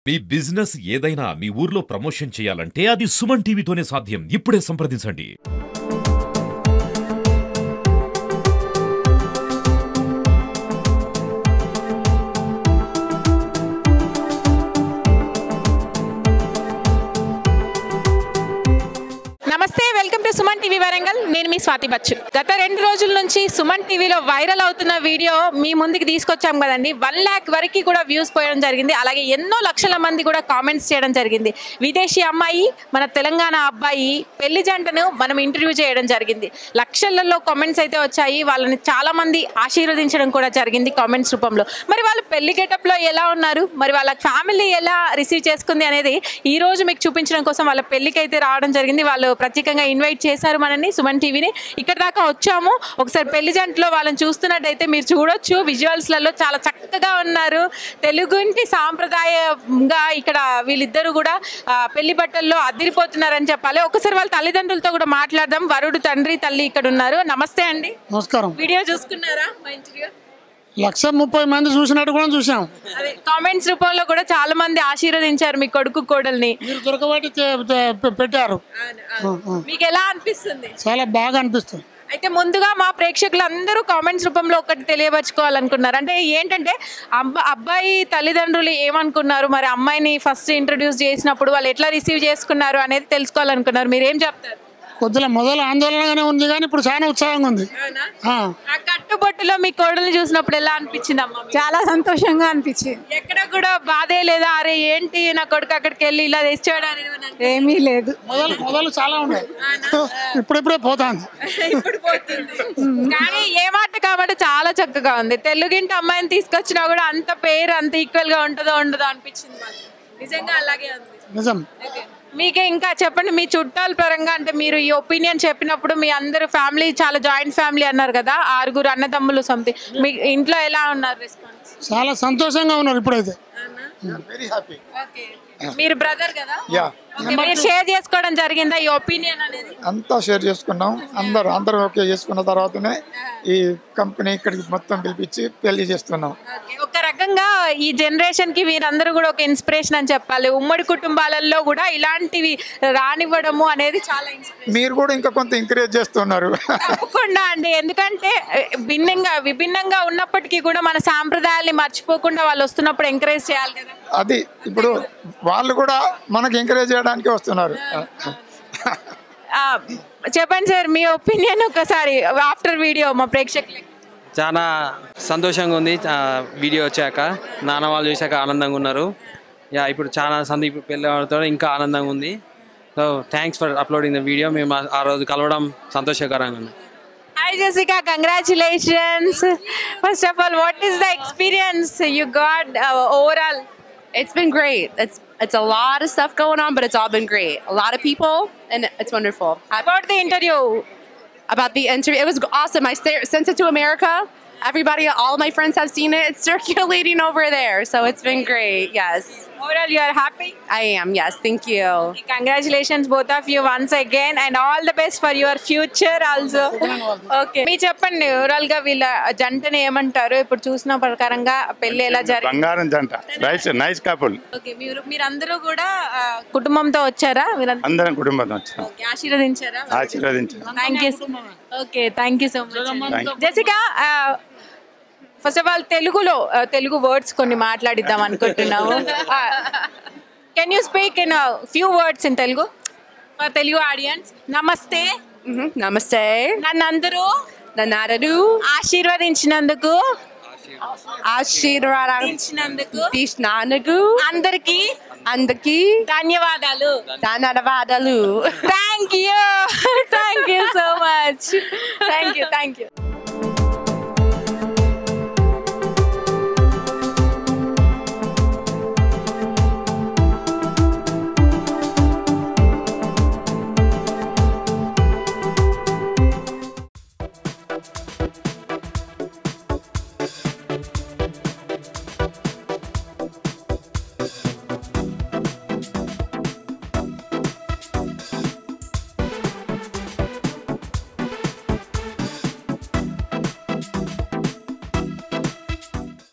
మీ business ఏదైనా మీ ఊర్లో promotion చేయాలంటే అది సుమన్ టీవీతోనే సాధ్యం. ఇప్పుడే సంప్రదించండి. నమస్తే, welcome to Suman TV Warangal. నేను మీ స్వాతి బచ్చు. గత 2 రోజుల నుంచి సుమన్ టీవీలో వైరల్ అవుతున్న వీడియో మీ ముందుకు తీసుకొచ్చాం కదండి. 1 lakh వరకు కూడా వ్యూస్ పోయడం జరిగింది. అలాగే ఎన్నో లక్షల మంది కూడా కామెంట్స్ చేయడం జరిగింది. విదేశీ అమ్మాయి, మన తెలంగాణ అబ్బాయి పెళ్లి జంటను మనం ఇంటర్వ్యూ చేయడం జరిగింది. లక్షలలో కామెంట్స్ అయితే వచ్చాయి. వాళ్ళని చాలా మంది ఆశీర్వదించడం కూడా జరిగింది కామెంట్స్ రూపంలో. మరి వాళ్ళు పెళ్లి గెటప్లో ఎలా ఉన్నారు, మరి వాళ్ళ ఫ్యామిలీ ఎలా రిసీవ్ చేసుకుంది అనేది ఈ రోజు మీకు చూపించడం కోసం వాళ్ళ పెళ్లికి అయితే రావడం జరిగింది. వాళ్ళు ప్రత్యేకంగా ఇన్వైట్ చేశారు మనని, సుమన్ టీవీని. ఇక్కడ దాకా వచ్చాము. ఒకసారి పెళ్లి జంటలో వాళ్ళని చూస్తున్నట్టయితే మీరు చూడొచ్చు, విజువల్స్లలో చాలా చక్కగా ఉన్నారు. తెలుగుంటి సాంప్రదాయంగా ఇక్కడ వీళ్ళిద్దరూ కూడా పెళ్లి బట్టల్లో అదిరిపోతున్నారని చెప్పాలి. ఒకసారి వాళ్ళ తల్లిదండ్రులతో కూడా మాట్లాడదాం. వరుడు తండ్రి తల్లి ఇక్కడ ఉన్నారు. నమస్తే అండి. నమస్కారం. వీడియో చూసుకున్నారా? మా ఇంటర్వ్యూ 130 మంది చూసినట్టు కూడా చూసాం. అదే కామెంట్స్ రూపంలో కూడా చాలా మంది ఆశీర్వదించారు మీ కొడుకు కోడల్ని. మీరు దొరకబట్టి పెట్టారు. మీకు ఎలా అనిపిస్తుంది? చాలా బాగా అనిపిస్తుంది. అయితే ముందుగా మా ప్రేక్షకులందరూ కామెంట్స్ రూపంలో ఒకటి తెలియపరచుకోవాలనుకున్నారు. అంటే ఏంటంటే అబ్బాయి తల్లిదండ్రులు ఏమనుకున్నారు, మరి అమ్మాయిని ఫస్ట్ ఇంట్రడ్యూస్ చేసినప్పుడు వాళ్ళు ఎట్లా రిసీవ్ చేసుకున్నారు అనేది తెలుసుకోవాలనుకున్నారు. మీరు ఏం చెప్తారు? కొద్దిగా మొదలు ఆందోళనగానే ఉంది, కానీ ఇప్పుడు చాలా ఉత్సాహంగా ఉంది. కట్టుబొట్టులో మీ కోడలు చూసినప్పుడు ఎలా అనిపించింది అమ్మ? చాలా సంతోషంగా అనిపించింది. ఎక్కడ కూడా బాధే లేదా, అరే ఏంటి నా కొడుకు అక్కడికి వెళ్ళి ఇలా తెచ్చాడు అనేది? ఏమీ లేదు. మొదలు చాలా ఉన్నాయి, ఇప్పుడిప్పుడే పోతుంది. ఇప్పుడు పోతుంది. కానీ ఏ మాట కాబట్టి చాలా చక్కగా ఉంది. తెలుగింటి అమ్మాయిని తీసుకొచ్చినా కూడా అంత పేరు అంత ఈక్వల్ గా ఉంటుందో ఉండదో అనిపించింది. నిజంగా అలాగే ఉంది. నిజం. మీకే ఇంకా చెప్పండి, మీ చుట్టాల పరంగా అంటే మీరు ఈ ఒపీనియన్ చెప్పినప్పుడు మీ అందరు ఫ్యామిలీ చాలా జాయింట్ ఫ్యామిలీ అన్నారు కదా, 6 అన్నదమ్ములు సంథింగ్, మీ ఇంట్లో ఎలా ఉన్నారు రెస్పాన్స్? చాలా సంతోషంగా ఉన్నారు ఇప్పుడైతే. మీరు బ్రదర్ కదా, మీరు షేర్ చేసుకోవడం జరిగిందా ఈ ఒపీనియన్ అనేది? అంతా షేర్ చేసుకున్నాం. అందరూ ఓకే చేసుకున్న తర్వాతనే ఈ కంపెనీ ఇక్కడికి మొత్తం పిలిపించి పెళ్లి చేస్తున్నాం. ఒక రకంగా ఈ జనరేషన్ కి మీరందరూ కూడా ఒక ఇన్స్పిరేషన్ అని చెప్పాలి. ఉమ్మడి కుటుంబాలలో కూడా ఇలాంటివి రానివ్వడము అనేది చాలా ఇన్స్పిరేషన్. మీరు కూడా ఇంకా కొంత ఎంకరేజ్ చేస్తున్నారు. తప్పకుండా అండి, ఎందుకంటే విభిన్నంగా ఉన్నప్పటికీ కూడా మన సాంప్రదాయాల్ని మర్చిపోకుండా వాళ్ళు వస్తున్నప్పుడు ఎంకరేజ్ చేయాలి కదా. అది ఇప్పుడు వాళ్ళు కూడా మనకి ఎంకరేజ్ చేయడానికి వస్తున్నారు. చెప్పండి సార్ మీ ఒపీనియన్ ఒకసారి ఆఫ్టర్ వీడియో మా ప్రేక్షకులకి. చాలా సంతోషంగా ఉంది. వీడియో వచ్చాక నాన్న వాళ్ళు చూశాక ఆనందంగా ఉన్నారు. ఇప్పుడు చాలా సందీప్ పెళ్ళి ఇంకా ఆనందంగా ఉంది. So thanks for uploading the video. మేము ఆ రోజు కలవడం సంతోషకరంగా ఉంది. Hi Jessica, congratulations. First of all, what is the experience you got overall? It's been great. It's a lot of stuff going on, but it's all been great. A lot of people, and it's wonderful. About the interview? About the interview, it was awesome. I sent it to America. Everybody, all of my friends have seen it. It's circulating over there, so it's been great. Yes. Overall, you are happy? I am. Yes. Thank you. Okay, congratulations both of you once again, and all the best for your future also. Okay. మీ చెప్పండి overall గా వీళ్ళ జంటని ఏమంటారు? ఇప్పుడు చూసిన ప్రకారంగా పెళ్లి ఎలా జరిగింది? బంగారం జంట, నైస్ కపుల్. ఓకే, మీరందరూ కూడా కుటుంబంతో వచ్చారా? అందరం కుటుంబంతో వచ్చాం. ఓకే, ఆశీర్వదించారా? Thank you. Okay, thank you so much. Jessica, first of all Telugu words కొన్ని మాట్లాడిద్దాం అనుకుంటున్నాము. Can you speak in few words in Telugu for Telugu audience? నమస్తే. నమస్తే. నన్నందరూ ఆశీర్వదించినందుకు అందరికీ ధన్యవాదాలు. Thank you so much. Thank you.